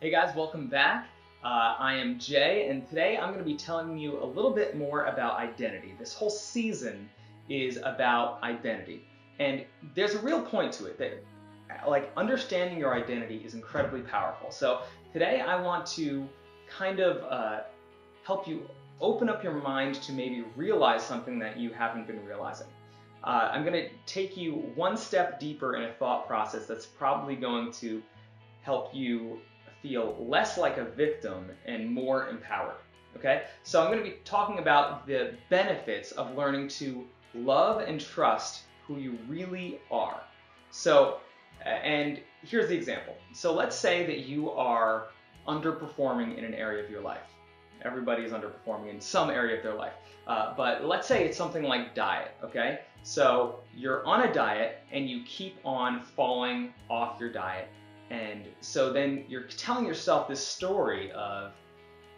Hey guys, welcome back. I am Jay, and today I'm going to be telling you a little bit more about identity. This whole season is about identity, and there's a real point to it that, understanding your identity is incredibly powerful. So today I want to kind of help you open up your mind to maybe realize something that you haven't been realizing. I'm going to take you one step deeper in a thought process that's probably going to help you feel less like a victim and more empowered. Okay? So I'm going to be talking about the benefits of learning to love and trust who you really are. So, and here's the example. So let's say that you are underperforming in an area of your life. Everybody is underperforming in some area of their life. But let's say it's something like diet, okay? So you're on a diet and you keep on falling off your diet. And so then you're telling yourself this story of,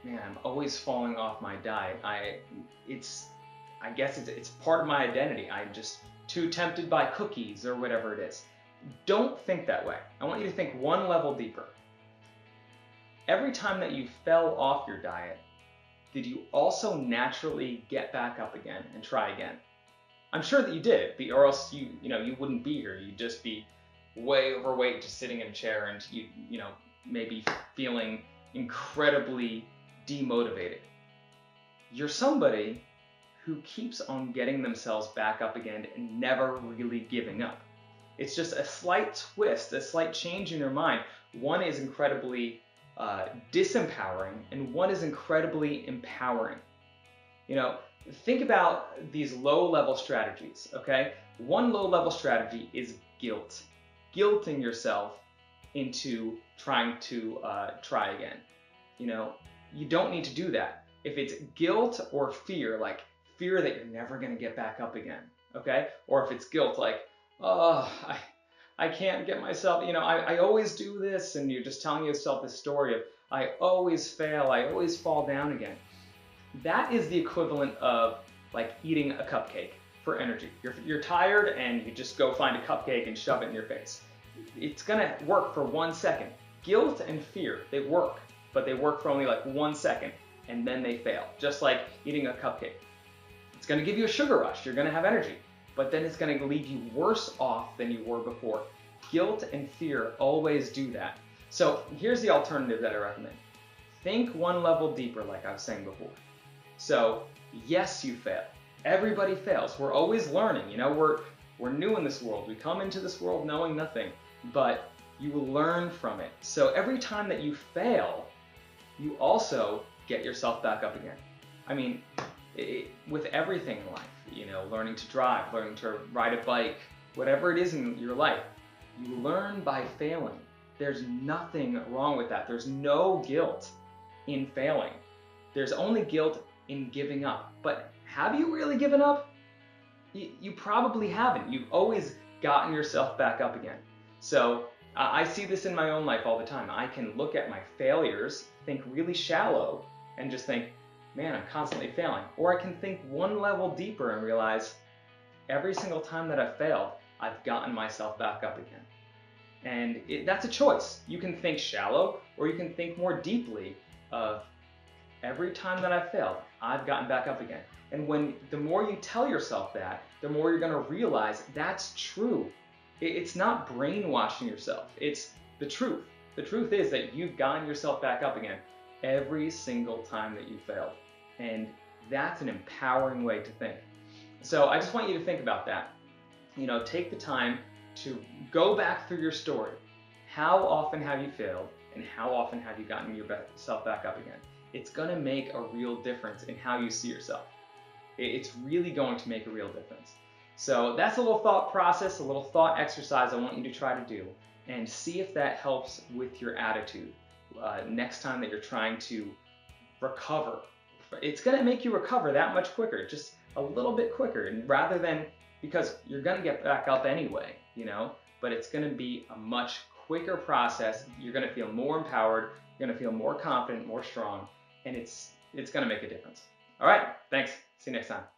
man, I'm always falling off my diet. I guess it's part of my identity. I'm just too tempted by cookies or whatever it is. Don't think that way. I want you to think one level deeper. Every time that you fell off your diet, did you also naturally get back up again and try again? I'm sure that you did, or else you wouldn't be here. You'd just be way overweight, just sitting in a chair, and you know maybe feeling incredibly demotivated. You're somebody who keeps on getting themselves back up again and never really giving up. It's just a slight twist, a slight change in your mind. One is incredibly disempowering, and one is incredibly empowering. You know, think about these low-level strategies, okay? One low-level strategy is guilt. Guilting yourself into trying to try again. You know, you don't need to do that. If it's guilt or fear, like fear that you're never going to get back up again, okay? Or if it's guilt, like, oh, I can't get myself, I always do this, and you're just telling yourself this story of, I always fail, I always fall down again. That is the equivalent of like eating a cupcake for energy. You're tired and you just go find a cupcake and shove it in your face. It's gonna work for 1 second. Guilt and fear, they work, but they work for only like 1 second, and then they fail. Just like eating a cupcake. It's gonna give you a sugar rush, you're gonna have energy, but then it's gonna leave you worse off than you were before. Guilt and fear always do that. So here's the alternative that I recommend. Think one level deeper, like I was saying before. So yes, you fail. Everybody fails. We're always learning. We're new in this world. We come into this world knowing nothing, but you learn from it. So every time that you fail, you also get yourself back up again. I mean, with everything in life, learning to drive, learning to ride a bike, whatever it is in your life, you learn by failing. There's nothing wrong with that. There's no guilt in failing. There's only guilt in giving up. But have you really given up? You probably haven't. You've always gotten yourself back up again. So I see this in my own life all the time. I can look at my failures, think really shallow, and just think, man, I'm constantly failing. Or I can think one level deeper and realize every single time that I've failed, I've gotten myself back up again. And that's a choice. You can think shallow, or you can think more deeply of every time that I've failed, I've gotten back up again. And the more you tell yourself that, the more you're going to realize that's true. It's not brainwashing yourself. It's the truth. The truth is that you've gotten yourself back up again every single time that you failed. And that's an empowering way to think. So I just want you to think about that. Take the time to go back through your story. How often have you failed, and how often have you gotten yourself back up again? It's going to make a real difference in how you see yourself. It's really going to make a real difference. So that's a little thought process, a little thought exercise I want you to try to do, and see if that helps with your attitude next time that you're trying to recover. It's going to make you recover that much quicker, just a little bit quicker, and rather than, because you're going to get back up anyway, but it's going to be a much quicker process. You're going to feel more empowered, you're going to feel more confident, more strong, and it's going to make a difference. All right, thanks. See you next time.